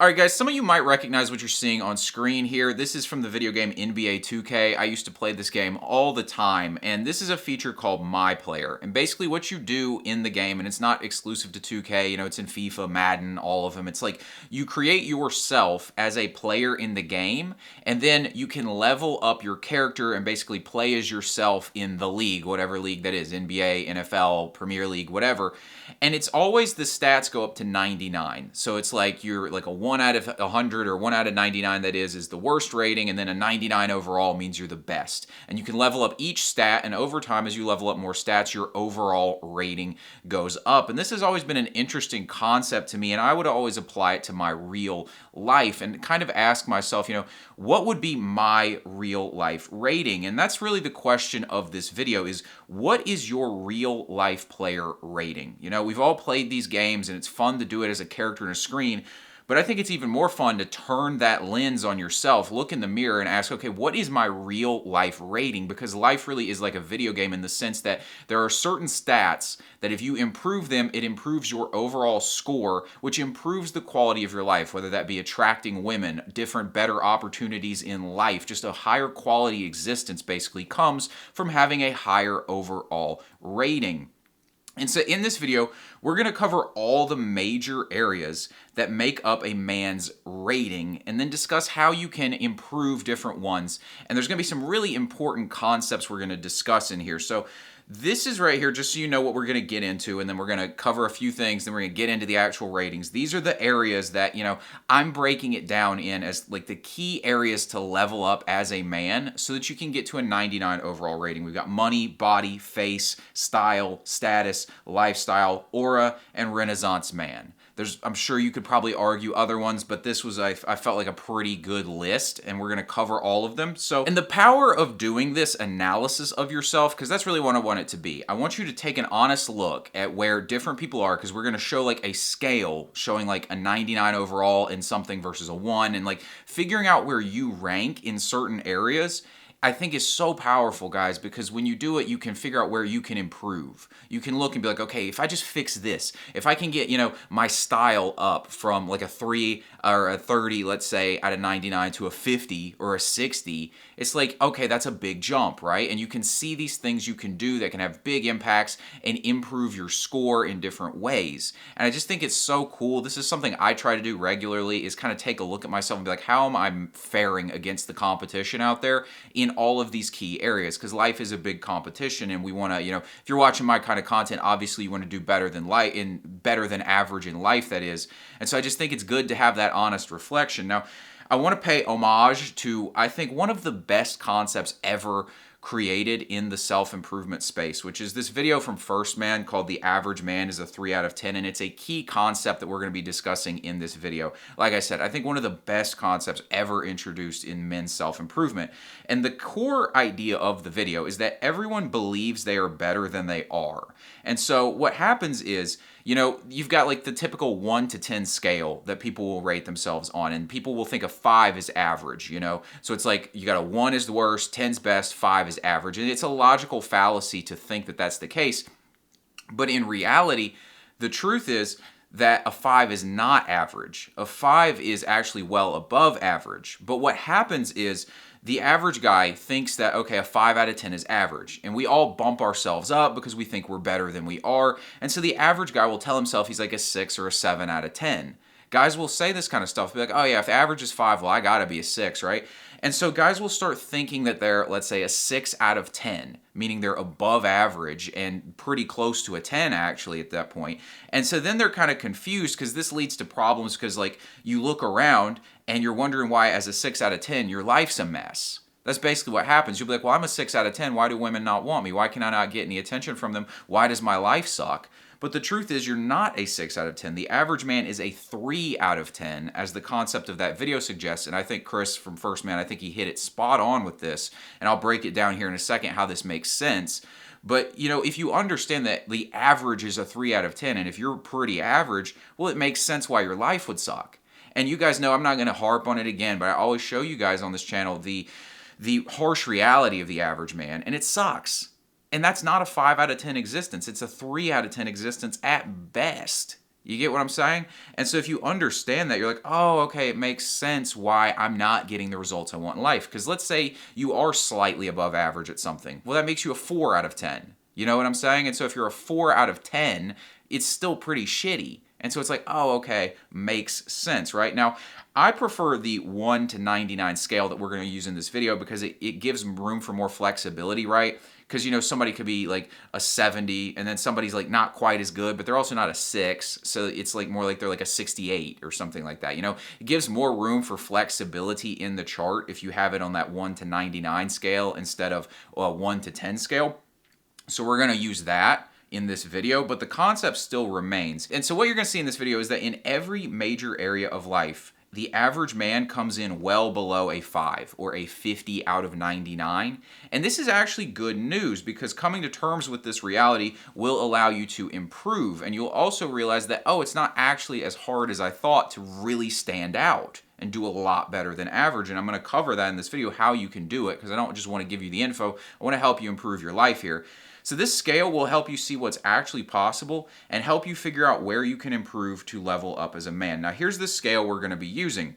Alright guys, some of you might recognize what you're seeing on screen here. This is from the video game NBA 2K. I used to play this game all the time, and this is a feature called My Player. And basically what you do in the game, and it's not exclusive to 2K, it's in FIFA, Madden, all of them. It's like you create yourself as a player in the game, and then you can level up your character and basically play as yourself in the league, whatever league that is, NBA, NFL, Premier League, whatever. And it's always the stats go up to 99. So it's like you're like a 1 out of 100 or 1 out of 99 that is the worst rating, and then a 99 overall means you're the best. And you can level up each stat, and over time as you level up more stats, your overall rating goes up. And this has always been an interesting concept to me, and I would always apply it to my real life and kind of ask myself, what would be my real life rating? And that's really the question of this video is, what is your real life player rating? We've all played these games and it's fun to do it as a character in a screen, but I think it's even more fun to turn that lens on yourself, look in the mirror and ask, okay, what is my real life rating? Because life really is like a video game in the sense that there are certain stats that if you improve them, it improves your overall score, which improves the quality of your life, whether that be attracting women, different, better opportunities in life. Just a higher quality existence basically comes from having a higher overall rating. And so in this video, we're going to cover all the major areas that make up a man's rating and then discuss how you can improve different ones. And there's going to be some really important concepts we're going to discuss in here. So this is right here, just so you know what we're going to get into, and then we're going to cover a few things, then we're going to get into the actual ratings. These are the areas that, I'm breaking it down in as like the key areas to level up as a man so that you can get to a 99 overall rating. We've got money, body, face, style, status, lifestyle, aura, and Renaissance man. I'm sure you could probably argue other ones, but this was, I felt like a pretty good list, and we're going to cover all of them. So, and the power of doing this analysis of yourself, because that's really what I want it to be. I want you to take an honest look at where different people are, because we're going to show like a scale showing like a 99 overall in something versus a 1, and like figuring out where you rank in certain areas. I think is so powerful, guys, because when you do it, you can figure out where you can improve. You can look and be like, okay, if I just fix this, if I can get, my style up from like a 3 or a 30, let's say, out of 99 to a 50 or a 60, it's like, okay, that's a big jump, right? And you can see these things you can do that can have big impacts and improve your score in different ways. And I just think it's so cool. This is something I try to do regularly, is kind of take a look at myself and be like, how am I faring against the competition out there in all of these key areas? Because life is a big competition, and we want to, if you're watching my kind of content, obviously you want to do better than better than average in life, that is. And so I just think it's good to have that honest reflection. Now, I want to pay homage to, I think, one of the best concepts ever created in the self-improvement space, which is this video from First Man called The Average Man is a 3 out of 10, and it's a key concept that we're going to be discussing in this video. Like I said, I think one of the best concepts ever introduced in men's self-improvement. And the core idea of the video is that everyone believes they are better than they are. And so what happens is, you've got like the typical 1 to 10 scale that people will rate themselves on, and people will think a 5 is average, So it's like you got a 1 is the worst, 10's best, 5 is average. And it's a logical fallacy to think that that's the case. But in reality, the truth is that a 5 is not average. A 5 is actually well above average. But what happens is the average guy thinks that, okay, a 5 out of 10 is average. And we all bump ourselves up because we think we're better than we are. And so the average guy will tell himself he's like a 6 or a 7 out of 10. Guys will say this kind of stuff, be like, oh yeah, if the average is 5, well, I gotta be a 6, right? And so guys will start thinking that they're, let's say, a 6 out of 10, meaning they're above average and pretty close to a 10 actually at that point. And so then they're kind of confused, because this leads to problems, because like you look around and you're wondering why as a 6 out of 10 your life's a mess. That's basically what happens. You'll be like, well, I'm a 6 out of 10. Why do women not want me? Why can I not get any attention from them? Why does my life suck? But the truth is, you're not a 6 out of 10. The average man is a 3 out of 10, as the concept of that video suggests. And I think Chris from First Man, I think he hit it spot on with this. And I'll break it down here in a second how this makes sense. But, if you understand that the average is a 3 out of 10, and if you're pretty average, well, it makes sense why your life would suck. And you guys know I'm not going to harp on it again, but I always show you guys on this channel the harsh reality of the average man, and it sucks. And that's not a 5 out of 10 existence. It's a 3 out of 10 existence at best. You get what I'm saying? And so if you understand that, you're like, oh, okay, it makes sense why I'm not getting the results I want in life. Because let's say you are slightly above average at something. Well, that makes you a 4 out of 10. You know what I'm saying? And so if you're a 4 out of 10, it's still pretty shitty. And so it's like, oh, okay, makes sense, right? Now, I prefer the 1 to 99 scale that we're going to use in this video because it gives room for more flexibility, right? Because, you know, somebody could be like a 70 and then somebody's like not quite as good, but they're also not a 6. So it's like more like they're like a 68 or something like that. You know, it gives more room for flexibility in the chart if you have it on that 1 to 99 scale instead of a 1 to 10 scale. So we're going to use that in this video, but the concept still remains. And so what you're going to see in this video is that in every major area of life, the average man comes in well below a 5 or a 50 out of 99. And this is actually good news because coming to terms with this reality will allow you to improve. And you'll also realize that, oh, it's not actually as hard as I thought to really stand out and do a lot better than average. And I'm going to cover that in this video, how you can do it, because I don't just want to give you the info. I want to help you improve your life here. So this scale will help you see what's actually possible and help you figure out where you can improve to level up as a man. Now here's the scale we're going to be using.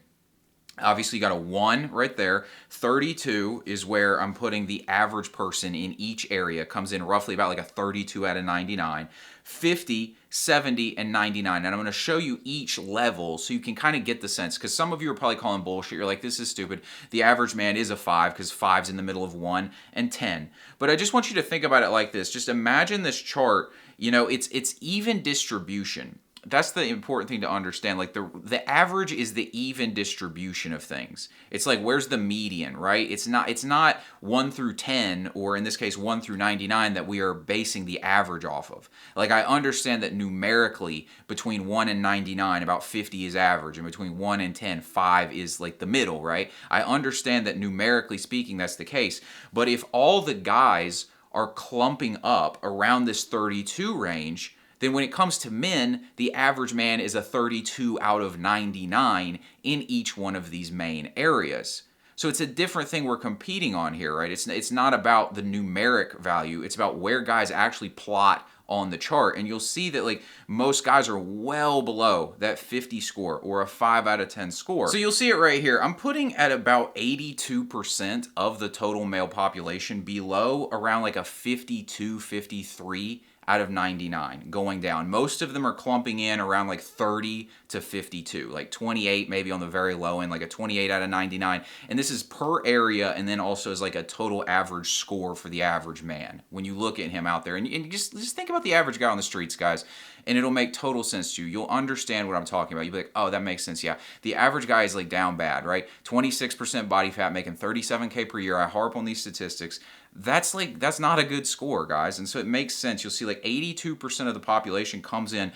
Obviously, you got a 1 right there. 32 is where I'm putting the average person in each area. Comes in roughly about like a 32 out of 99. 50, 70, and 99. And I'm going to show you each level so you can kind of get the sense. Because some of you are probably calling bullshit. You're like, this is stupid. The average man is a 5 because 5's in the middle of 1 and 10. But I just want you to think about it like this. Just imagine this chart. You know, it's even distribution. That's the important thing to understand. Like the average is the even distribution of things. It's like, where's the median, right? It's not 1 through 10, or in this case 1 through 99, that we are basing the average off of. Like, I understand that numerically between 1 and 99 about 50 is average, and between 1 and 10 5 is like the middle, right? I understand that numerically speaking that's the case. But if all the guys are clumping up around this 32 range, then when it comes to men, the average man is a 32 out of 99 in each one of these main areas. So it's a different thing we're competing on here, right? It's not about the numeric value. It's about where guys actually plot on the chart. And you'll see that like most guys are well below that 50 score or a 5 out of 10 score. So you'll see it right here. I'm putting at about 82% of the total male population below around like a 52, 53 out of 99 going down. Most of them are clumping in around like 30 to 52, like 28 maybe on the very low end, like a 28 out of 99. And this is per area, and then also is like a total average score for the average man when you look at him out there. And just think about the average guy on the streets, guys, and it'll make total sense to you. You'll understand what I'm talking about. You'll be like, oh, that makes sense. Yeah, the average guy is like down bad, right? 26% body fat, making 37K per year. I harp on these statistics. That's not a good score, guys. And so it makes sense. You'll see like 82% of the population comes in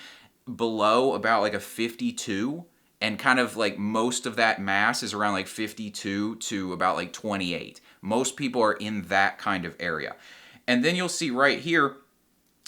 below about like a 52, and kind of like most of that mass is around like 52 to about like 28. Most people are in that kind of area. And then you'll see right here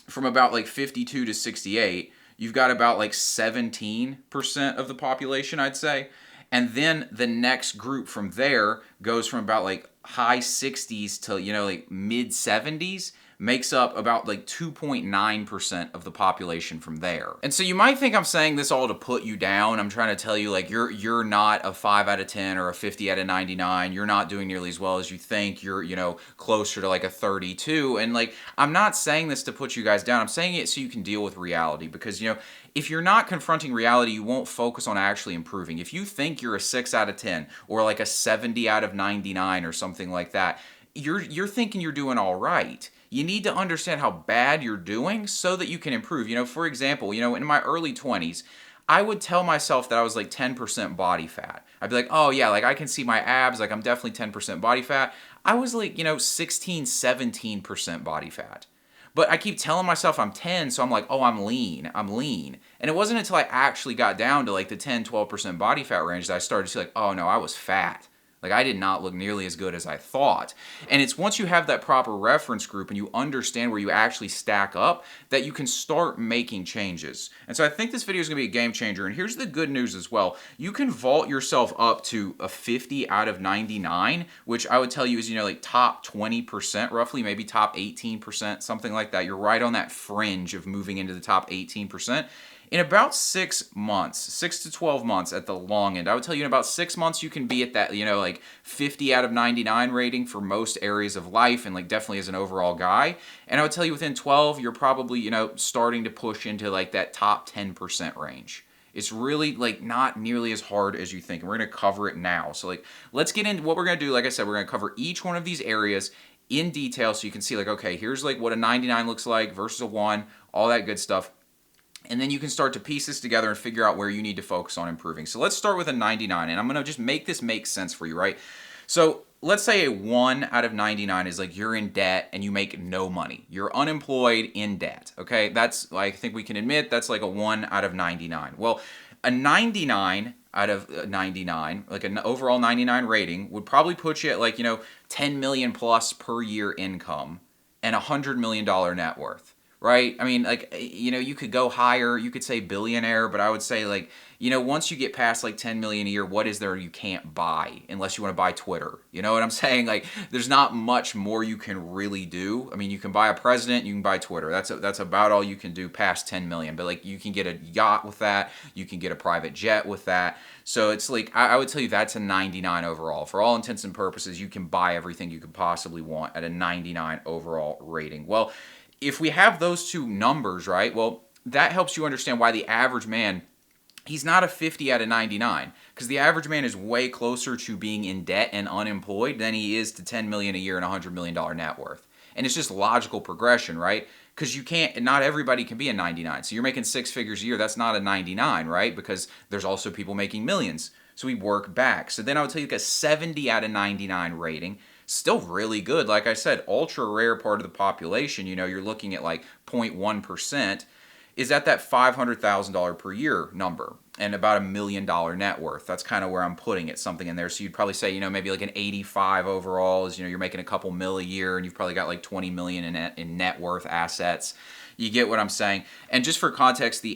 from about like 52 to 68, you've got about like 17% of the population, I'd say. And then the next group from there goes from about like high 60s to, you know, like mid 70s, makes up about like 2.9% of the population from there. And so you might think I'm saying this all to put you down. I'm trying to tell you like you're not a 5 out of 10 or a 50 out of 99. You're not doing nearly as well as you think. You're, you know, closer to like a 32. And like, I'm not saying this to put you guys down. I'm saying it so you can deal with reality, because, you know, if you're not confronting reality, you won't focus on actually improving. If you think you're a 6 out of 10 or like a 70 out of 99 or something like that, you're thinking you're doing all right. You need to understand how bad you're doing so that you can improve. You know, for example, you know, in my early 20s, I would tell myself that I was like 10% body fat. I'd be like, oh yeah, like I can see my abs, like I'm definitely 10% body fat. I was like, you know, 16, 17% body fat. But I keep telling myself I'm 10, so I'm like, oh, I'm lean. And it wasn't until I actually got down to like the 10, 12% body fat range that I started to see like, oh no, I was fat. Like, I did not look nearly as good as I thought. And it's once you have that proper reference group and you understand where you actually stack up that you can start making changes. And so I think this video is going to be a game changer. And here's the good news as well. You can vault yourself up to a 50 out of 99, which I would tell you is, you know, like top 20% roughly, maybe top 18%, something like that. You're right on that fringe of moving into the top 18%. In about 6 months, 6 to 12 months at the long end, I would tell you in about 6 months you can be at that, like 50 out of 99 rating for most areas of life and like definitely as an overall guy. And I would tell you within 12, you're probably, starting to push into like that top 10% range. It's really like not nearly as hard as you think. And we're going to cover it now. So like, let's get into what we're going to do. Like I said, we're going to cover each one of these areas in detail so you can see like, okay, here's like what a 99 looks like versus a 1, all that good stuff. And then you can start to piece this together and figure out where you need to focus on improving. So let's start with a 99, and I'm going to just make this make sense for you, right? So let's say a 1 out of 99 is like you're in debt and you make no money. You're unemployed in debt, okay? That's, I think we can admit, that's like a 1 out of 99. Well, a 99 out of 99, like an overall 99 rating, would probably put you at like, 10 million plus per year income and $100 million net worth. Right? I mean, like, you could go higher. You could say billionaire, but I would say, like, once you get past like 10 million a year, what is there you can't buy unless you want to buy Twitter? You know what I'm saying? Like, there's not much more you can really do. I mean, you can buy a president, you can buy Twitter. That's about all you can do past 10 million. But like, you can get a yacht with that. You can get a private jet with that. So it's like, I would tell you that's a 99 overall. For all intents and purposes, you can buy everything you could possibly want at a 99 overall rating. Well, if we have those two numbers, right, well, that helps you understand why the average man, he's not a 50 out of 99, because the average man is way closer to being in debt and unemployed than he is to 10 million a year and $100 million net worth. And it's just logical progression, right? Because not everybody can be a 99. So you're making 6 figures a year, that's not a 99, right? Because there's also people making millions. So we work back. So then I would tell you a 70 out of 99 rating. Still really good. Like I said, ultra rare part of the population, you're looking at like 0.1%, is at that $500,000 per year number and about $1 million net worth. That's kind of where I'm putting it, something in there. So you'd probably say, maybe like an 85 overall is, you're making a couple mil a year and you've probably got like 20 million in net worth assets. You get what I'm saying? And just for context,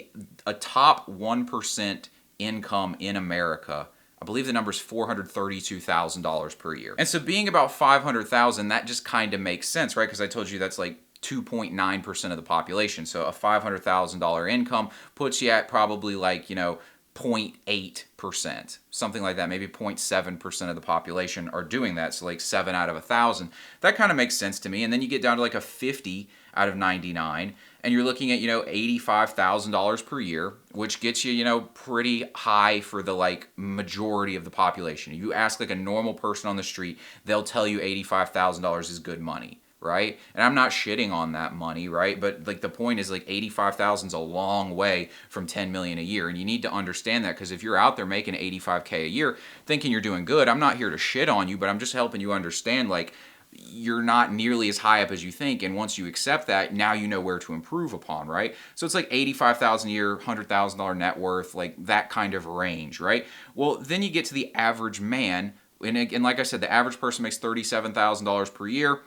a top 1% income in America, I believe the number is $432,000 per year. And so being about $500,000, that just kind of makes sense, right? Because I told you that's like 2.9% of the population. So a $500,000 income puts you at probably like, 0.8%, something like that. Maybe 0.7% of the population are doing that. So like 7 out of 1,000. That kind of makes sense to me. And then you get down to like a 50 out of 99. And you're looking at, $85,000 per year, which gets you, pretty high for the like majority of the population. You ask like a normal person on the street, they'll tell you $85,000 is good money, right? And I'm not shitting on that money, right? But like the point is like 85,000 is a long way from 10 million a year. And you need to understand that, because if you're out there making 85K a year thinking you're doing good, I'm not here to shit on you, but I'm just helping you understand like you're not nearly as high up as you think, and once you accept that, now you know where to improve upon, right? So it's like 85,000 a year, $100,000 net worth, like that kind of range, right? Well, then you get to the average man, and like I said, the average person makes $37,000 per year.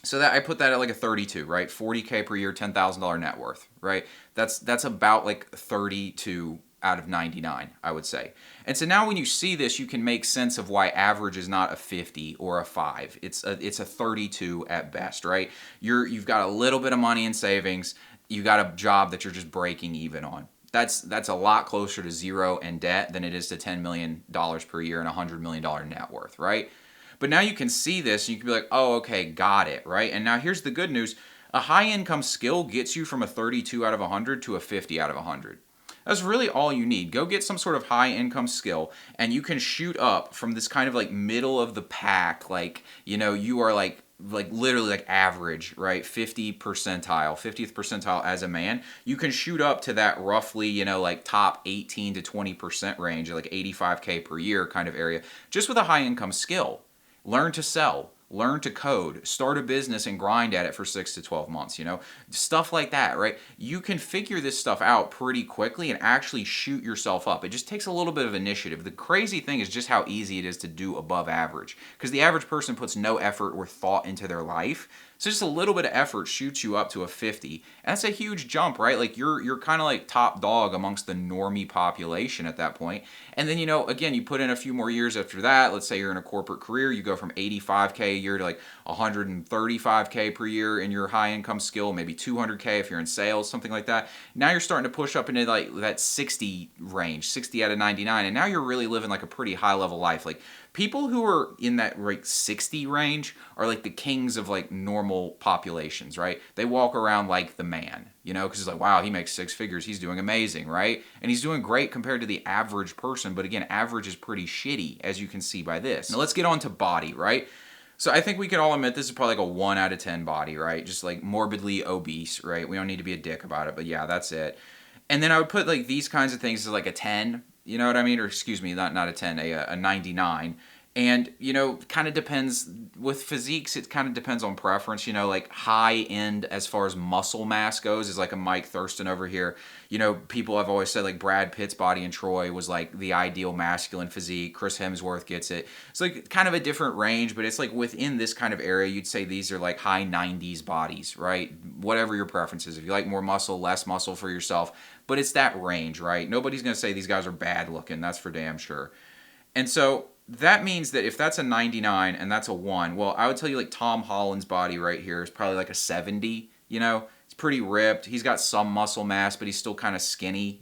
So that I put that at like a 32, right? 40K per year, $10,000 net worth, right? That's about like 32 out of 99, I would say. And so now when you see this, you can make sense of why average is not a 50 or a 5. It's a 32 at best, right? You've got a little bit of money in savings. You got a job that you're just breaking even on. That's a lot closer to zero and debt than it is to $10 million per year and $100 million net worth, right? But now you can see this, and you can be like, oh, okay, got it, right? And now here's the good news. A high income skill gets you from a 32 out of 100 to a 50 out of 100. That's really all you need. Go get some sort of high income skill, and you can shoot up from this kind of like middle of the pack, like, you are like literally like average, right? 50th percentile as a man. You can shoot up to that roughly, like top 18 to 20% range, like 85K per year kind of area, just with a high income skill. Learn to sell, learn to code, start a business and grind at it for 6 to 12 months, stuff like that, right? You can figure this stuff out pretty quickly and actually shoot yourself up. It just takes a little bit of initiative. The crazy thing is just how easy it is to do above average, because the average person puts no effort or thought into their life So just a little bit of effort shoots you up to a 50. And that's a huge jump, right? Like you're kind of like top dog amongst the normie population at that point. And then, again, you put in a few more years after that. Let's say you're in a corporate career, you go from 85K a year to like 135K per year in your high income skill, maybe 200K if you're in sales, something like that. Now you're starting to push up into like that 60 range, 60 out of 99. And now you're really living like a pretty high level life. Like people who are in that like 60 range are like the kings of like normal populations, right? They walk around like the man, because it's like, wow, he makes six figures. He's doing amazing, right? And he's doing great compared to the average person. But again, average is pretty shitty, as you can see by this. Now let's get on to body, right? So I think we can all admit this is probably like a 1 out of 10 body, right? Just like morbidly obese, right? We don't need to be a dick about it, but yeah, that's it. And then I would put like these kinds of things as like a 10, you know what I mean? Or excuse me, not a 10, a 99. And, kind of depends with physiques. It kind of depends on preference, like high end as far as muscle mass goes is like a Mike Thurston over here. People have always said like Brad Pitt's body in Troy was like the ideal masculine physique. Chris Hemsworth gets it. It's like kind of a different range, but it's like within this kind of area, you'd say these are like high 90s bodies, right? Whatever your preference is. If you like more muscle, less muscle for yourself, but it's that range, right? Nobody's going to say these guys are bad looking. That's for damn sure. And so that means that if that's a 99 and that's a 1, well, I would tell you like Tom Holland's body right here is probably like a 70, It's pretty ripped. He's got some muscle mass, but he's still kind of skinny,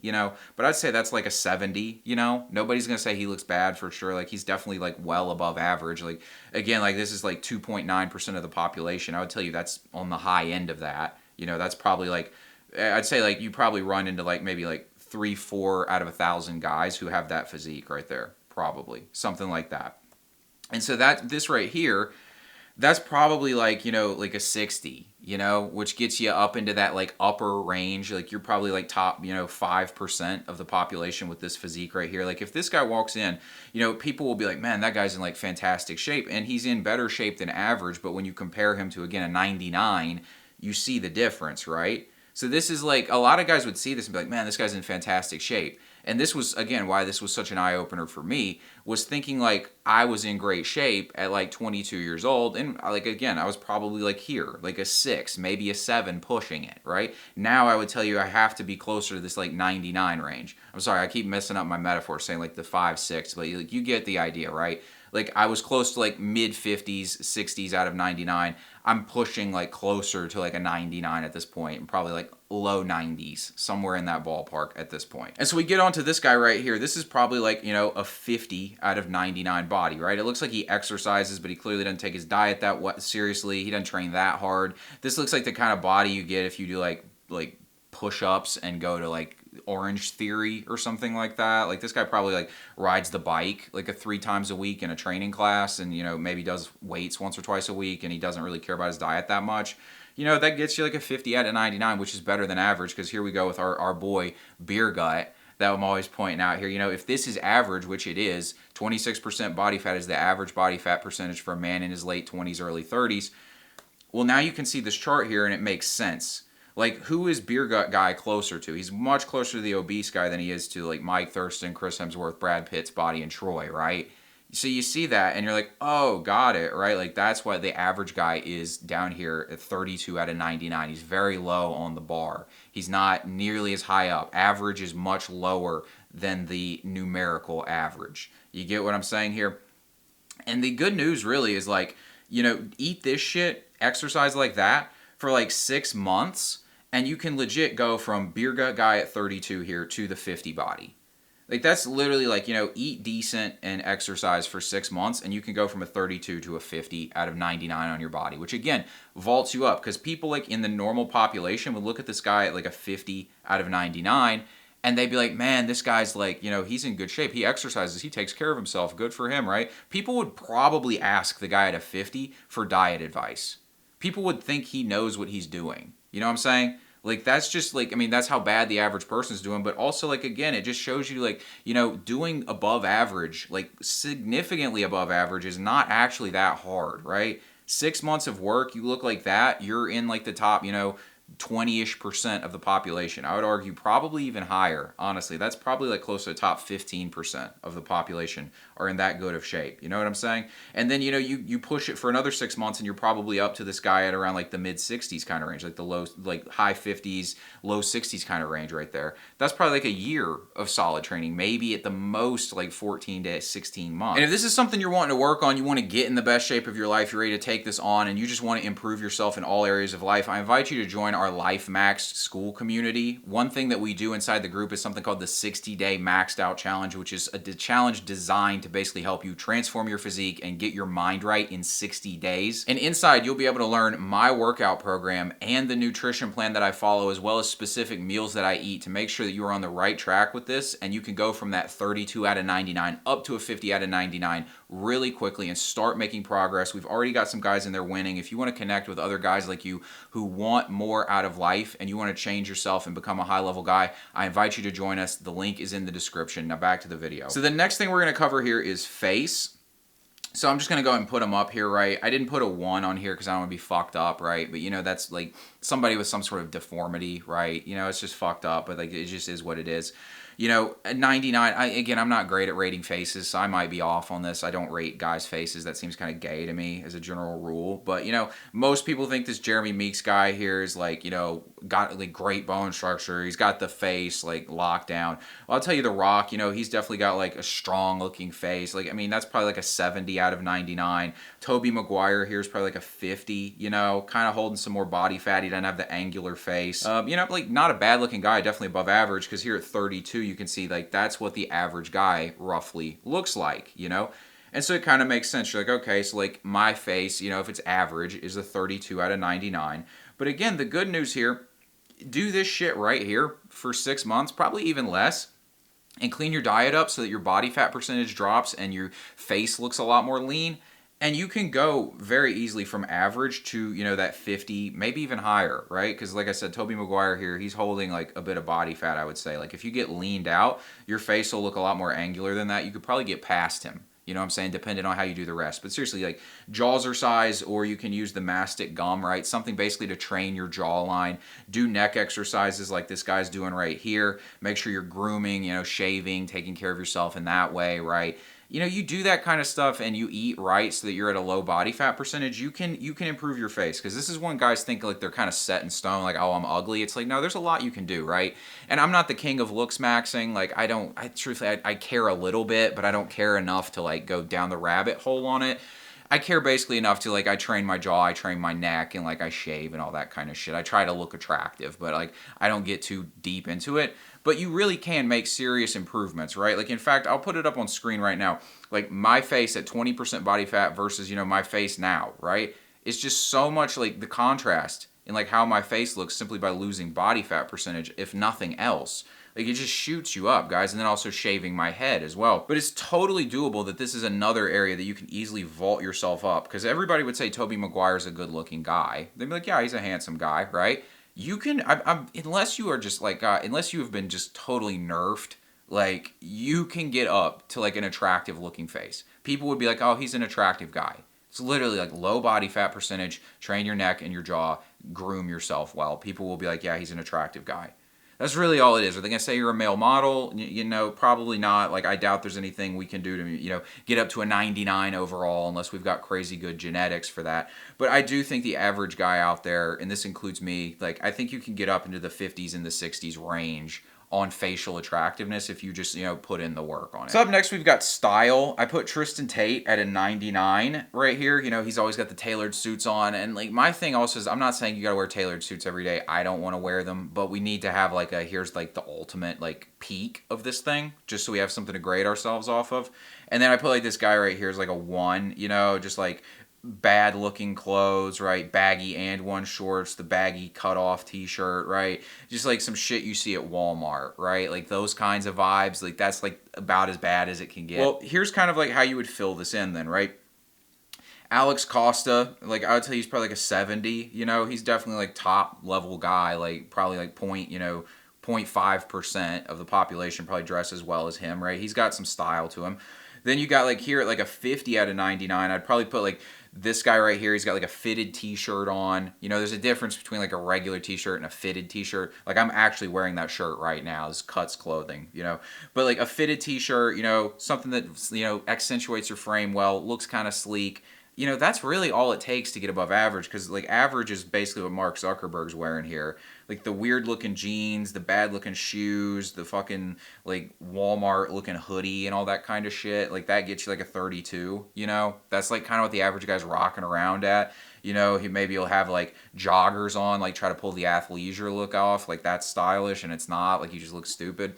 But I'd say that's like a 70, Nobody's going to say he looks bad for sure. Like he's definitely like well above average. Like again, like this is like 2.9% of the population. I would tell you that's on the high end of that. That's probably like, I'd say like you probably run into like maybe like 3-4 out of 1,000 guys who have that physique right there. Probably something like that. And so this right here, that's probably like, like a 60, which gets you up into that like upper range. Like you're probably like top, 5% of the population with this physique right here. Like if this guy walks in, people will be like, man, that guy's in like fantastic shape, and he's in better shape than average. But when you compare him to, again, a 99, you see the difference, right? So this is like, a lot of guys would see this and be like, man, this guy's in fantastic shape. And this was, again, why this was such an eye-opener for me, was thinking like I was in great shape at like 22 years old. And like, again, I was probably like here, like a 6, maybe a 7 pushing it, right? Now I would tell you I have to be closer to this like 99 range. I'm sorry, I keep messing up my metaphor saying like the 5, 6, but like, you get the idea, right? Like I was close to like mid 50s, 60s out of 99. I'm pushing like closer to like a 99 at this point, and probably like low 90s, somewhere in that ballpark at this point. And so we get onto this guy right here. This is probably like, a 50 out of 99 body, right? It looks like he exercises, but he clearly doesn't take his diet that seriously. He doesn't train that hard. This looks like the kind of body you get if you do like push-ups and go to like Orange Theory or something like that. Like this guy probably like rides the bike like 3 times a week in a training class, and maybe does weights once or twice a week, and he doesn't really care about his diet that much. That gets you like a 50 out of 99, which is better than average, because here we go with our boy Beer Gut that I'm always pointing out here. If this is average, which it is, 26% body fat is the average body fat percentage for a man in his late 20s, early 30s. Well, now you can see this chart here and it makes sense. Like, who is Beer Gut guy closer to? He's much closer to the obese guy than he is to like Mike Thurston, Chris Hemsworth, Brad Pitt's body in Troy, right? So you see that and you're like, oh, got it, right? Like that's why the average guy is down here at 32 out of 99. He's very low on the bar. He's not nearly as high up. Average is much lower than the numerical average. You get what I'm saying here? And the good news really is like, eat this shit, exercise like that for like 6 months, and you can legit go from Beer Gut guy at 32 here to the 50 body. Like that's literally like, eat decent and exercise for 6 months, and you can go from a 32 to a 50 out of 99 on your body, which again vaults you up, because people like in the normal population would look at this guy at like a 50 out of 99 and they'd be like, man, this guy's like, he's in good shape. He exercises. He takes care of himself. Good for him, right? People would probably ask the guy at a 50 for diet advice. People would think he knows what he's doing. You know what I'm saying? Like, that's just like, that's how bad the average person's doing. But also, like, again, it just shows you, like, doing above average, like significantly above average is not actually that hard, right? 6 months of work, you look like that, you're in like the top, 20-ish% of the population. I would argue probably even higher, honestly. That's probably like close to the top 15% of the population are in that good of shape. You know what I'm saying? And then, you push it for another 6 months and you're probably up to this guy at around like the mid 60s kind of range, like the high 50s, low 60s kind of range right there. That's probably like a year of solid training, maybe at the most like 14 to 16 months. And if this is something you're wanting to work on, you want to get in the best shape of your life, you're ready to take this on, and you just want to improve yourself in all areas of life, I invite you to join our Life Maxed school community. One thing that we do inside the group is something called the 60-day maxed out challenge, which is a challenge designed to basically help you transform your physique and get your mind right in 60 days. And inside, you'll be able to learn my workout program and the nutrition plan that I follow, as well as specific meals that I eat to make sure that you are on the right track with this, and you can go from that 32 out of 99 up to a 50 out of 99 really quickly and start making progress. We've already got some guys in there winning. If you want to connect with other guys like you who want more out of life and you want to change yourself and become a high-level guy, I invite you to join us. The link is in the description. Now back to the video. So the next thing we're going to cover here is face. So I'm just going to go ahead and put them up here, right? I didn't put a 1 on here because I don't want to be fucked up, right? But, that's like somebody with some sort of deformity, right? It's just fucked up, but like it just is what it is. At 99, I'm not great at rating faces, so I might be off on this. I don't rate guys' faces. That seems kind of gay to me as a general rule. But, most people think this Jeremy Meeks guy here is like, got like great bone structure. He's got the face like locked down. Well, I'll tell you, The Rock, he's definitely got like a strong looking face. Like, that's probably like a 70 out of 99. Tobey Maguire here is probably like a 50, kind of holding some more body fat. He doesn't have the angular face. Like not a bad looking guy, definitely above average, because here at 32, you can see like that's what the average guy roughly looks like, And so it kind of makes sense. You're like, okay, so like my face, if it's average, is a 32 out of 99. But again, the good news here, do this shit right here for 6 months, probably even less, and clean your diet up so that your body fat percentage drops and your face looks a lot more lean. And you can go very easily from average to, that 50, maybe even higher, right? Because like I said, Tobey Maguire here, he's holding like a bit of body fat, I would say. Like if you get leaned out, your face will look a lot more angular than that. You could probably get past him, you know what I'm saying, depending on how you do the rest. But seriously, like jaws are size, or you can use the mastic gum, right? Something basically to train your jawline. Do neck exercises like this guy's doing right here. Make sure you're grooming, shaving, taking care of yourself in that way, right? You do that kind of stuff and you eat right so that you're at a low body fat percentage, you can improve your face. Because this is when guys think like they're kind of set in stone, like, oh, I'm ugly. It's like, no, there's a lot you can do, right? And I'm not the king of looks maxing. Like, truthfully, I care a little bit, but I don't care enough to like go down the rabbit hole on it. I care basically enough to like, I train my jaw, I train my neck, and like I shave and all that kind of shit. I try to look attractive, but like I don't get too deep into it. But you really can make serious improvements, right? Like in fact, I'll put it up on screen right now. Like my face at 20% body fat versus, my face now, right? It's just so much like the contrast in like how my face looks simply by losing body fat percentage, if nothing else. Like it just shoots you up, guys, and then also shaving my head as well. But it's totally doable that this is another area that you can easily vault yourself up, because everybody would say Tobey Maguire's a good-looking guy. They'd be like, yeah, he's a handsome guy, right? You can, unless you are just like, unless you have been just totally nerfed, like you can get up to like an attractive-looking face. People would be like, oh, he's an attractive guy. It's literally like low body fat percentage, train your neck and your jaw, groom yourself well. People will be like, yeah, he's an attractive guy. That's really all it is. Are they going to say you're a male model? Probably not. Like, I doubt there's anything we can do to, get up to a 99 overall, unless we've got crazy good genetics for that. But I do think the average guy out there, and this includes me, like, I think you can get up into the 50s and the 60s range on facial attractiveness if you just, put in the work on it. So up next, we've got style. I put Tristan Tate at a 99 right here. He's always got the tailored suits on. And like my thing also is, I'm not saying you got to wear tailored suits every day. I don't want to wear them, but we need to have like here's like the ultimate like peak of this thing, just so we have something to grade ourselves off of. And then I put like this guy right here is like a 1, just like bad looking clothes, right? Baggy and one shorts, the baggy cut off t-shirt, right? Just like some shit you see at Walmart, right? Like those kinds of vibes, like that's like about as bad as it can get. Well, here's kind of like how you would fill this in then, right? Alex Costa, like I would tell you he's probably like a 70, he's definitely like top level guy, like probably like 0.5% of the population probably dress as well as him, right? He's got some style to him. Then you got like here at like a 50 out of 99. I'd probably put like this guy right here. He's got like a fitted t-shirt on. You know, there's a difference between like a regular t-shirt and a fitted t-shirt. Like I'm actually wearing that shirt right now. This Cuts clothing, you know. But like a fitted t-shirt, you know, something that, you know, accentuates your frame well, looks kind of sleek. You know, that's really all it takes to get above average, because like average is basically what Mark Zuckerberg's wearing here. Like the weird looking jeans, the bad looking shoes, the fucking like Walmart looking hoodie and all that kind of shit. Like that gets you like a 32, you know? That's like kind of what the average guy's rocking around at. You know, he'll have like joggers on, like try to pull the athleisure look off. Like that's stylish, and it's not. Like you just look stupid.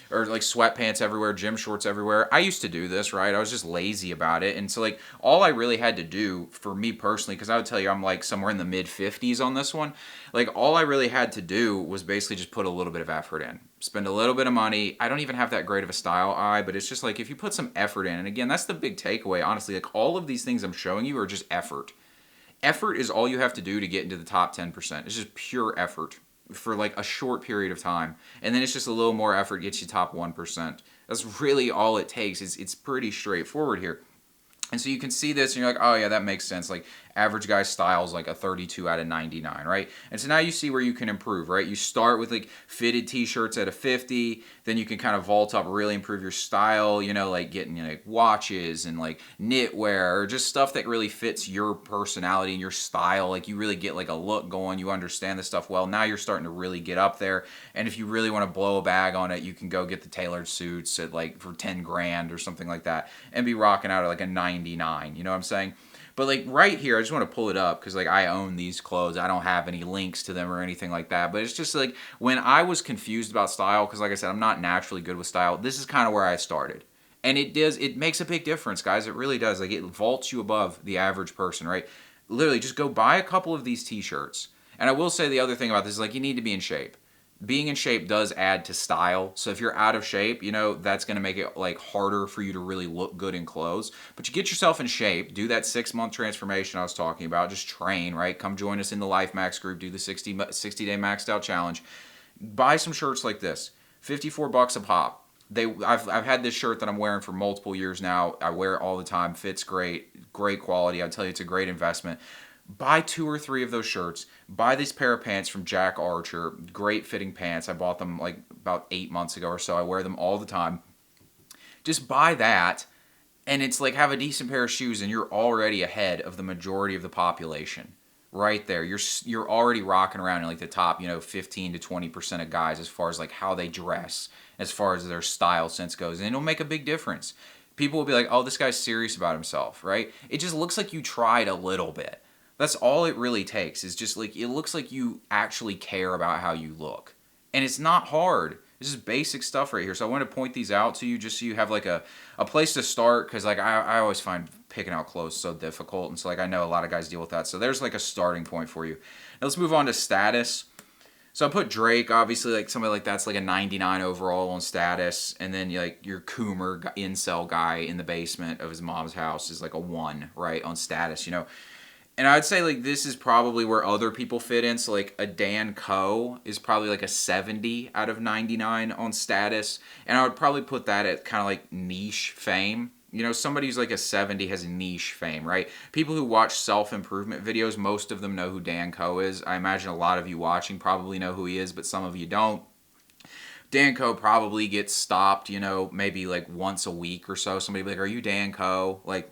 Or like sweatpants everywhere, gym shorts everywhere. I used to do this, right? I was just lazy about it. And so like all I really had to do for me personally, because I would tell you I'm like somewhere in the mid 50s on this one, like all I really had to do was basically just put a little bit of effort in. Spend a little bit of money. I don't even have that great of a style eye, but it's just like if you put some effort in, and again, that's the big takeaway, honestly, like all of these things I'm showing you are just effort. Effort is all you have to do to get into the top 10%. It's just pure effort for like a short period of time, and then it's just a little more effort gets you top 1%. That's really all it takes. It's pretty straightforward here. And so you can see this and you're like, oh yeah, that makes sense. Like average guy style's like a 32 out of 99, right? And so now you see where you can improve, right? You start with like fitted t-shirts at a 50, then you can kind of vault up, really improve your style, you know, like getting like watches and like knitwear or just stuff that really fits your personality and your style. Like you really get like a look going, you understand the stuff well. Now you're starting to really get up there. And if you really want to blow a bag on it, you can go get the tailored suits at like for 10 grand or something like that and be rocking out at like a 99, you know what I'm saying? But like right here, I just want to pull it up because like I own these clothes. I don't have any links to them or anything like that. But it's just like when I was confused about style, because like I said, I'm not naturally good with style. This is kind of where I started. And it makes a big difference, guys. It really does. Like it vaults you above the average person, right? Literally, just go buy a couple of these t-shirts. And I will say the other thing about this is like you need to be in shape. Being in shape does add to style. So if you're out of shape, you know, that's going to make it like harder for you to really look good in clothes. But you get yourself in shape, do that 6-month transformation I was talking about, just train, right? Come join us in the Life Max group, do the 60-day maxed out challenge. Buy some shirts like this, 54 bucks a pop. I've had this shirt that I'm wearing for multiple years now. I wear it all the time, fits great, great quality. I tell you, it's a great investment. Buy 2 or 3 of those shirts. Buy this pair of pants from Jack Archer. Great fitting pants. I bought them like about 8 months ago or so. I wear them all the time. Just buy that, and it's like have a decent pair of shoes, and you're already ahead of the majority of the population. Right there, you're already rocking around in like the top, you know, 15 to 20% of guys as far as like how they dress, as far as their style sense goes, and it'll make a big difference. People will be like, "Oh, this guy's serious about himself," right? It just looks like you tried a little bit. That's all it really takes, is just like it looks like you actually care about how you look. And it's not hard. This is basic stuff right here. So I want to point these out to you just so you have like a place to start, because like I always find picking out clothes so difficult. And so like I know a lot of guys deal with that. So there's like a starting point for you. Now let's move on to status. So I put Drake, obviously, like somebody like that's like a 99 overall on status. And then like your Coomer incel guy in the basement of his mom's house is like a 1, right, on status, you know. And I'd say like this is probably where other people fit in. So like a Dan Coe is probably like a 70 out of 99 on status. And I would probably put that at kind of like niche fame. You know, somebody who's like a 70 has niche fame, right? People who watch self-improvement videos, most of them know who Dan Coe is. I imagine a lot of you watching probably know who he is, but some of you don't. Dan Coe probably gets stopped, you know, maybe like once a week or so. Somebody will be like, are you Dan Coe? Like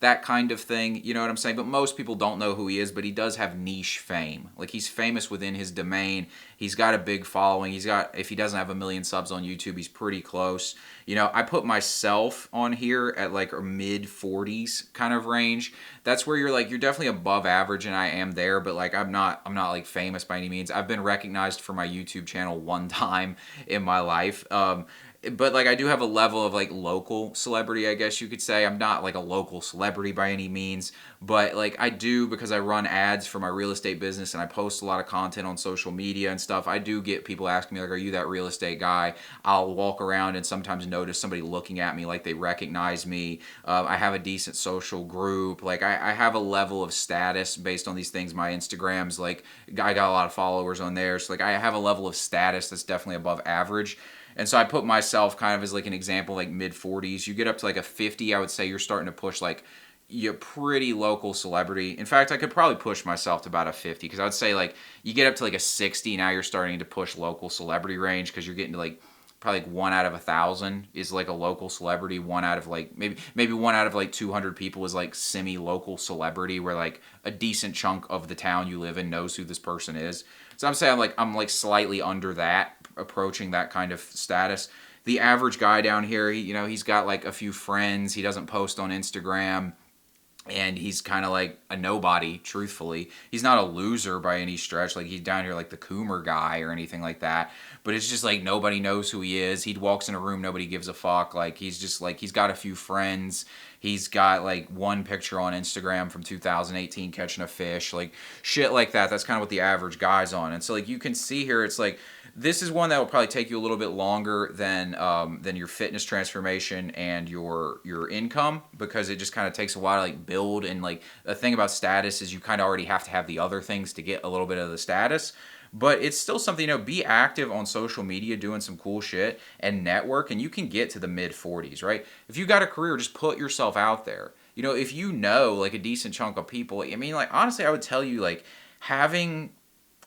that kind of thing, you know what I'm saying? But most people don't know who he is, but he does have niche fame. Like he's famous within his domain. He's got a big following. If he doesn't have 1 million subs on YouTube, he's pretty close. You know, I put myself on here at like a mid 40s kind of range. That's where you're definitely above average, and I am there, but like I'm not like famous by any means. I've been recognized for my YouTube channel one time in my life. But like I do have a level of like local celebrity, I guess you could say. I'm not like a local celebrity by any means, but like I do, because I run ads for my real estate business and I post a lot of content on social media and stuff. I do get people asking me like, are you that real estate guy? I'll walk around and sometimes notice somebody looking at me like they recognize me. I have a decent social group. Like I have a level of status based on these things. My Instagram's like, I got a lot of followers on there. So like I have a level of status that's definitely above average. And so I put myself kind of as like an example, like mid 40s. You get up to like a 50, I would say you're starting to push like you're pretty local celebrity. In fact, I could probably push myself to about a 50 because I would say like you get up to like a 60, now you're starting to push local celebrity range because you're getting to like probably like 1 out of 1,000 is like a local celebrity. One out of like maybe 1 out of like 200 people is like semi-local celebrity where like a decent chunk of the town you live in knows who this person is. So I'm saying I'm like slightly under that, approaching that kind of status. The average guy down here, he's got like a few friends. He doesn't post on Instagram. And he's kind of like a nobody, truthfully. He's not a loser by any stretch. Like, he's down here like the Coomer guy or anything like that. But it's just like nobody knows who he is. He walks in a room, nobody gives a fuck. Like, he's just like, he's got a few friends. He's got like one picture on Instagram from 2018 catching a fish. Like, shit like that. That's kind of what the average guy's on. And so, like, you can see here, it's like, this is one that will probably take you a little bit longer than your fitness transformation and your income, because it just kind of takes a while to like build. And like the thing about status is you kind of already have to have the other things to get a little bit of the status. But it's still something, be active on social media, doing some cool shit and network, and you can get to the mid 40s, right? If you got a career, just put yourself out there. If like a decent chunk of people, I mean, like, honestly, I would tell you, like, having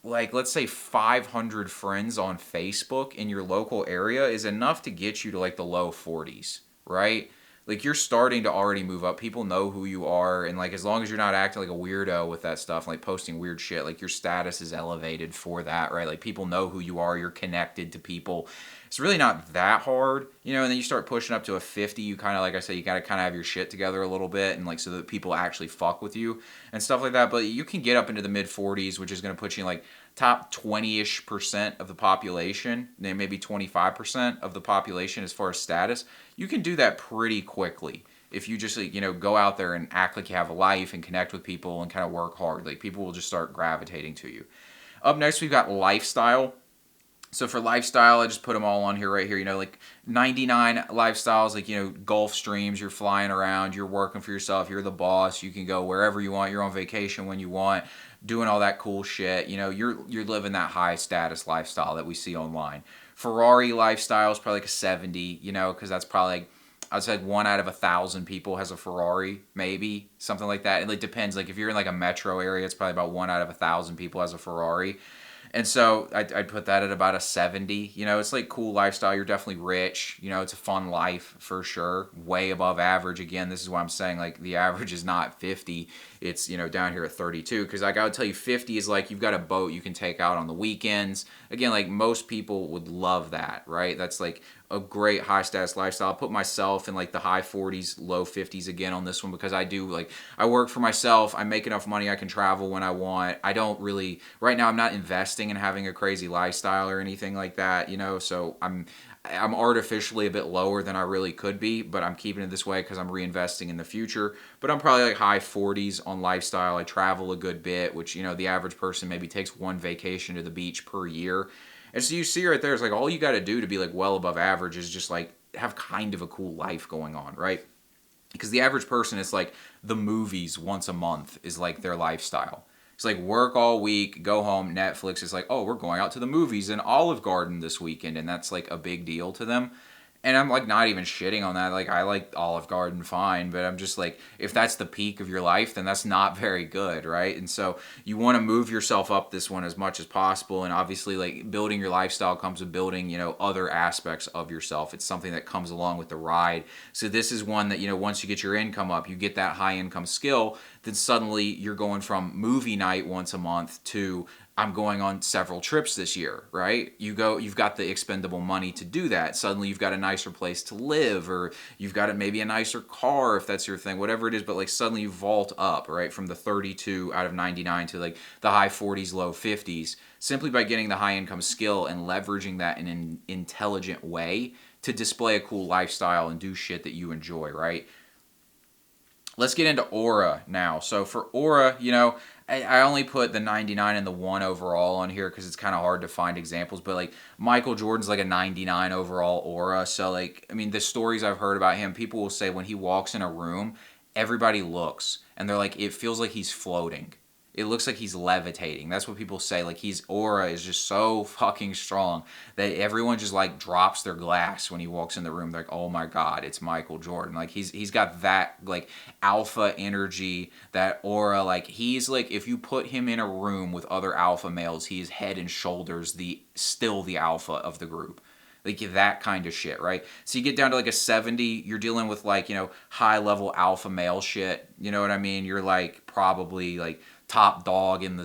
like, let's say 500 friends on Facebook in your local area is enough to get you to like the low 40s, right? Like, you're starting to already move up. People know who you are, and like, as long as you're not acting like a weirdo with that stuff, like posting weird shit, like, your status is elevated for that, right? Like, people know who you are, you're connected to people. It's really not that hard, and then you start pushing up to a 50, you kind of, like I said, you got to kind of have your shit together a little bit, and like, so that people actually fuck with you and stuff like that. But you can get up into the mid 40s, which is going to put you in like top 20-ish% of the population, then maybe 25% of the population as far as status. You can do that pretty quickly if you just like, go out there and act like you have a life and connect with people and kind of work hard. Like, people will just start gravitating to you. Up next, we've got lifestyle. So for lifestyle, I just put them all on here right here. Like 99 lifestyles, like, Gulf streams, you're flying around, you're working for yourself, you're the boss, you can go wherever you want, you're on vacation when you want, doing all that cool shit. You're living that high status lifestyle that we see online. Ferrari lifestyle is probably like a 70, because that's probably like, I'd say 1 out of 1,000 people has a Ferrari, maybe something like that. It like depends. Like, if you're in like a metro area, it's probably about 1 out of 1,000 people has a Ferrari. And so I'd put that at about a 70. It's like cool lifestyle. You're definitely rich. It's a fun life for sure. Way above average. Again, this is why I'm saying like the average is not 50. It's, down here at 32. Because I got to tell you, 50 is like you've got a boat you can take out on the weekends. Again, like most people would love that, right? That's like a great high status lifestyle. I'll put myself in like the high 40s, low 50s again on this one, because I work for myself. I make enough money. I can travel when I want. I don't really, right now I'm not investing in having a crazy lifestyle or anything like that, so I'm artificially a bit lower than I really could be, but I'm keeping it this way because I'm reinvesting in the future. But I'm probably like high 40s on lifestyle. I travel a good bit, which, the average person maybe takes one vacation to the beach per year. And so you see right there, it's like all you got to do to be like well above average is just like have kind of a cool life going on, right? Because the average person is like the movies once a month is like their lifestyle. It's like work all week, go home, Netflix is like, oh, we're going out to the movies in Olive Garden this weekend. And that's like a big deal to them. And I'm like not even shitting on that. Like, I like Olive Garden fine, but I'm just like, if that's the peak of your life, then that's not very good, right? And so you want to move yourself up this one as much as possible. And obviously, like, building your lifestyle comes with building, other aspects of yourself. It's something that comes along with the ride. So this is one that, once you get your income up, you get that high income skill, then suddenly you're going from movie night once a month to I'm going on several trips this year, right? You've got the expendable money to do that. Suddenly you've got a nicer place to live, or you've got maybe a nicer car if that's your thing, whatever it is. But like suddenly you vault up, right? From the 32 out of 99 to like the high 40s, low 50s, simply by getting the high income skill and leveraging that in an intelligent way to display a cool lifestyle and do shit that you enjoy, right? Let's get into aura now. So for aura, I only put the 99 and the 1 overall on here because it's kind of hard to find examples. But like Michael Jordan's like a 99 overall aura. So like, I mean, the stories I've heard about him, people will say when he walks in a room, everybody looks and they're like, it feels like he's floating. it looks like he's levitating. That's what people say. Like his aura is just so fucking strong that everyone just like drops their glass when he walks in the room. They're like, oh my God, it's Michael Jordan. Like he's got that like alpha energy, that aura. Like he's like, if you put him in a room with other alpha males, he is head and shoulders still the alpha of the group. Like that kind of shit, right? So you get down to like a 70, you're dealing with like, high level alpha male shit. You know what I mean? You're like probably like top dog in the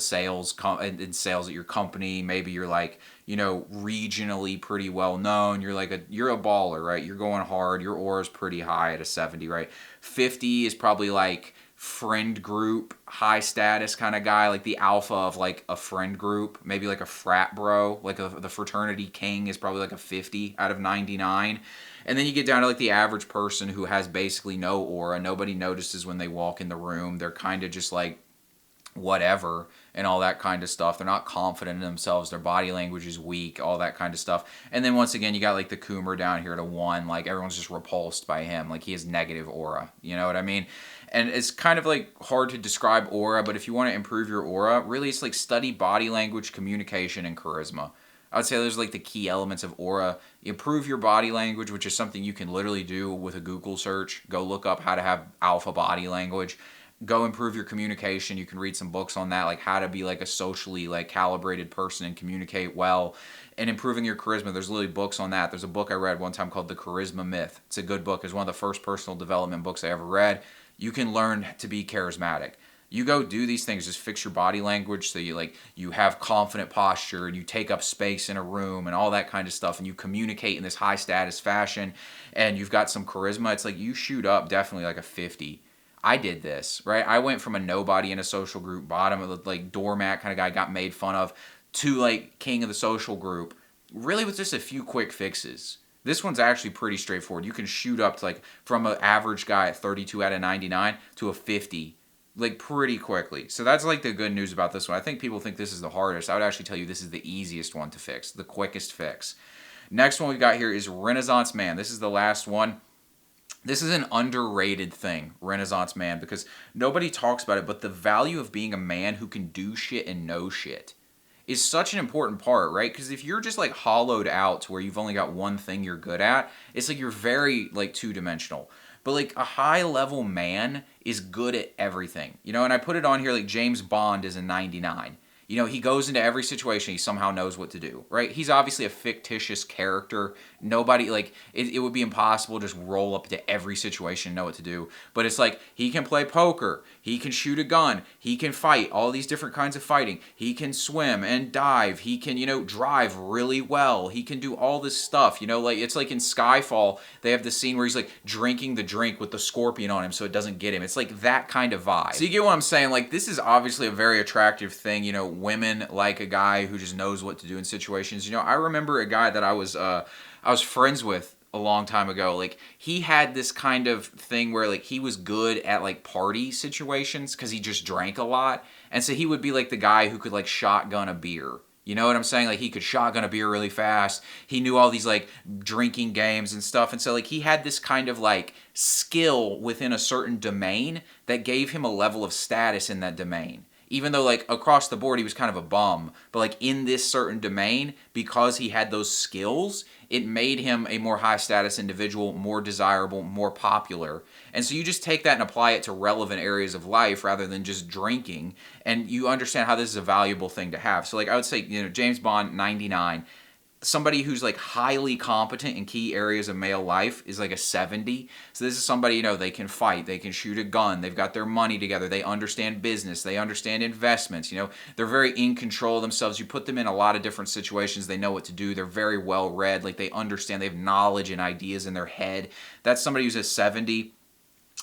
in sales at your company. Maybe you're like, regionally pretty well known. You're a baller, right? You're going hard. Your aura's pretty high at a 70, right? 50 is probably like friend group, high status kind of guy, like the alpha of like a friend group, maybe like a frat bro, like the fraternity king is probably like a 50 out of 99. And then you get down to like the average person who has basically no aura. Nobody notices when they walk in the room. They're kind of just like whatever and all that kind of stuff. They're not confident in themselves. Their body language is weak, all that kind of stuff. And then once again, you got like the Coomer down here to 1. Like everyone's just repulsed by him. Like he has negative aura. You know what I mean? And it's kind of like hard to describe aura, but if you want to improve your aura, really it's like study body language, communication, and charisma. I would say those are like the key elements of aura. Improve your body language, which is something you can literally do with a Google search. Go look up how to have alpha body language. Go improve your communication. You can read some books on that, like how to be like a socially like calibrated person and communicate well. And improving your charisma, there's literally books on that. There's a book I read one time called The Charisma Myth. It's a good book. It's one of the first personal development books I ever read. You can learn to be charismatic. You go do these things, just fix your body language so you have confident posture and you take up space in a room and all that kind of stuff, and you communicate in this high status fashion and you've got some charisma. It's like you shoot up definitely like a 50. I did this, right? I went from a nobody in a social group, bottom of the like doormat kind of guy, got made fun of, to like king of the social group, really with just a few quick fixes. This one's actually pretty straightforward. You can shoot up to like from an average guy at 32 out of 99 to a 50 like pretty quickly. So that's like the good news about this one. I think people think this is the hardest. I would actually tell you this is the easiest one to fix, the quickest fix. Next one we got here is Renaissance Man. This is the last one. This is an underrated thing, Renaissance Man, because nobody talks about it, but the value of being a man who can do shit and know shit is such an important part, right? Because if you're just like hollowed out to where you've only got one thing you're good at, it's like you're very like two-dimensional. But like a high-level man is good at everything, and I put it on here like James Bond is a 99. He goes into every situation, he somehow knows what to do, right? He's obviously a fictitious character. Nobody, like, it would be impossible to just roll up to every situation and know what to do. But it's like, he can play poker, he can shoot a gun, he can fight, all these different kinds of fighting. He can swim and dive, he can, drive really well. He can do all this stuff, like, it's like in Skyfall, they have this scene where he's like drinking the drink with the scorpion on him so it doesn't get him. It's like that kind of vibe. So you get what I'm saying? Like, this is obviously a very attractive thing, women like a guy who just knows what to do in situations. I remember a guy that I was friends with a long time ago. Like he had this kind of thing where like he was good at like party situations because he just drank a lot, and so he would be like the guy who could like shotgun a beer. You know what I'm saying? Like he could shotgun a beer really fast. He knew all these like drinking games and stuff, and so like he had this kind of like skill within a certain domain that gave him a level of status in that domain. Even though, like, across the board, he was kind of a bum. But, like, in this certain domain, because he had those skills, it made him a more high-status individual, more desirable, more popular. And so you just take that and apply it to relevant areas of life rather than just drinking. And you understand how this is a valuable thing to have. So, like, I would say, James Bond, 99. Somebody who's like highly competent in key areas of male life is like a 70. So this is somebody, they can fight, they can shoot a gun, they've got their money together, they understand business, they understand investments, they're very in control of themselves. You put them in a lot of different situations, they know what to do, they're very well read, like they understand, they have knowledge and ideas in their head. That's somebody who's a 70.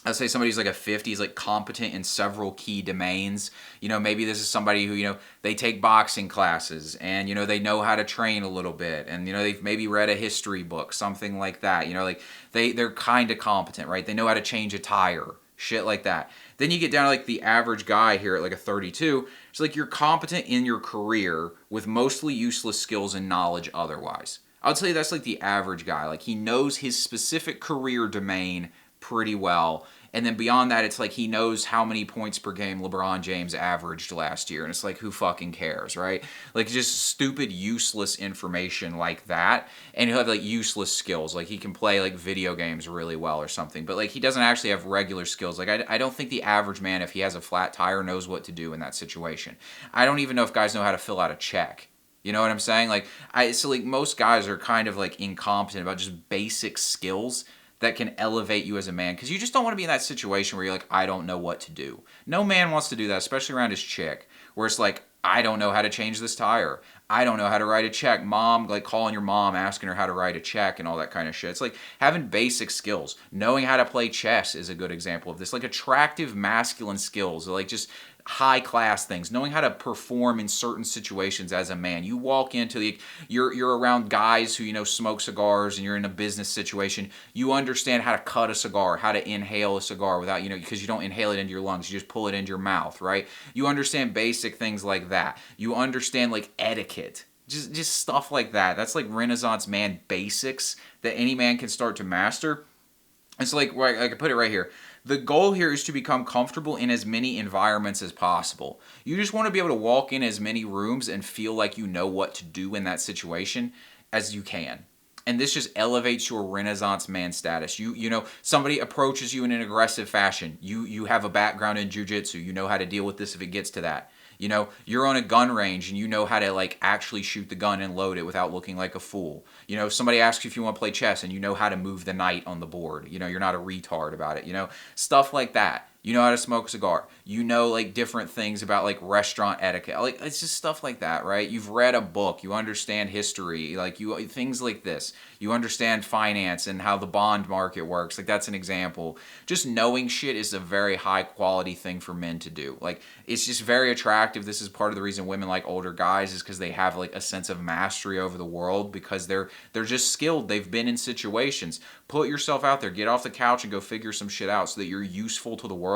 I'd say somebody who's like a 50 is like competent in several key domains. Maybe this is somebody who, they take boxing classes and, they know how to train a little bit and, they've maybe read a history book, something like that. Like they're kind of competent, right? They know how to change a tire, shit like that. Then you get down to like the average guy here at like a 32. It's like you're competent in your career with mostly useless skills and knowledge otherwise. I would say that's like the average guy. Like he knows his specific career domain pretty well, And then beyond that, it's like he knows how many points per game LeBron James averaged last year. And it's like, who fucking cares, right? Like, just stupid, useless information like that. And he'll have like useless skills. Like, he can play like video games really well or something. But like, he doesn't actually have regular skills. Like, I don't think the average man, if he has a flat tire, knows what to do in that situation. I don't even know if guys know how to fill out a check. You know what I'm saying? Like, so like most guys are kind of like incompetent about just basic skills that can elevate you as a man, because you just don't want to be in that situation where you're like, I don't know what to do. No man wants to do that, especially around his chick, where it's like, I don't know how to change this tire. I don't know how to write a check. Mom, like calling your mom, asking her how to write a check and all that kind of shit. It's like having basic skills. Knowing how to play chess is a good example of this. Like attractive masculine skills, like just high class things, knowing how to perform in certain situations as a man. You walk into you're around guys who, you know, smoke cigars, and you're in a business situation. You understand how to cut a cigar, how to inhale a cigar without, you know, because you don't inhale it into your lungs, you just pull it into your mouth, right? You understand basic things like that. You understand like etiquette. Just stuff like that. That's like Renaissance man basics that any man can start to master. It's like, I can put it right here. The goal here is to become comfortable in as many environments as possible. You just want to be able to walk in as many rooms and feel like you know what to do in that situation as you can. And this just elevates your Renaissance man status. You know, somebody approaches you in an aggressive fashion. You have a background in jiu-jitsu. You know how to deal with this if it gets to that. You know, you're on a gun range and you know how to like actually shoot the gun and load it without looking like a fool. You know, somebody asks you if you want to play chess and you know how to move the knight on the board. You know, you're not a retard about it. You know, stuff like that. You know how to smoke a cigar. You know, like, different things about, like, restaurant etiquette. Like, it's just stuff like that, right? You've read a book. You understand history. Like, things like this. You understand finance and how the bond market works. Like, that's an example. Just knowing shit is a very high-quality thing for men to do. Like, it's just very attractive. This is part of the reason women like older guys, is because they have, like, a sense of mastery over the world, because they're just skilled. They've been in situations. Put yourself out there. Get off the couch and go figure some shit out so that you're useful to the world.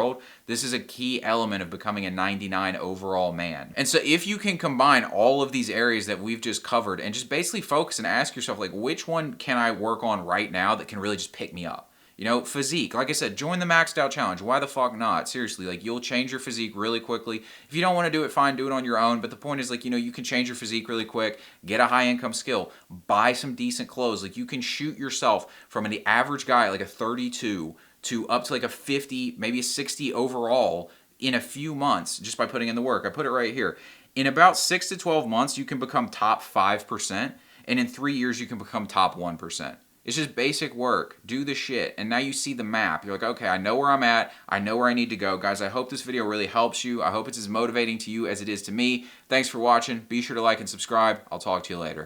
This is a key element of becoming a 99 overall man. And so if you can combine all of these areas that we've just covered and just basically focus and ask yourself, like, which one can I work on right now that can really just pick me up? You know, physique. Like I said, join the Maxed Out Challenge. Why the fuck not? Seriously, like, you'll change your physique really quickly. If you don't want to do it, fine, do it on your own. But the point is, like, you know, you can change your physique really quick, get a high income skill, buy some decent clothes. Like, you can shoot yourself from the average guy, like a 32, to up to like a 50, maybe a 60 overall in a few months just by putting in the work. I put it right here. In about 6 to 12 months, you can become top 5%, and in 3 years, you can become top 1%. It's just basic work. Do the shit. And now you see the map. You're like, okay, I know where I'm at. I know where I need to go. Guys, I hope this video really helps you. I hope it's as motivating to you as it is to me. Thanks for watching. Be sure to like and subscribe. I'll talk to you later.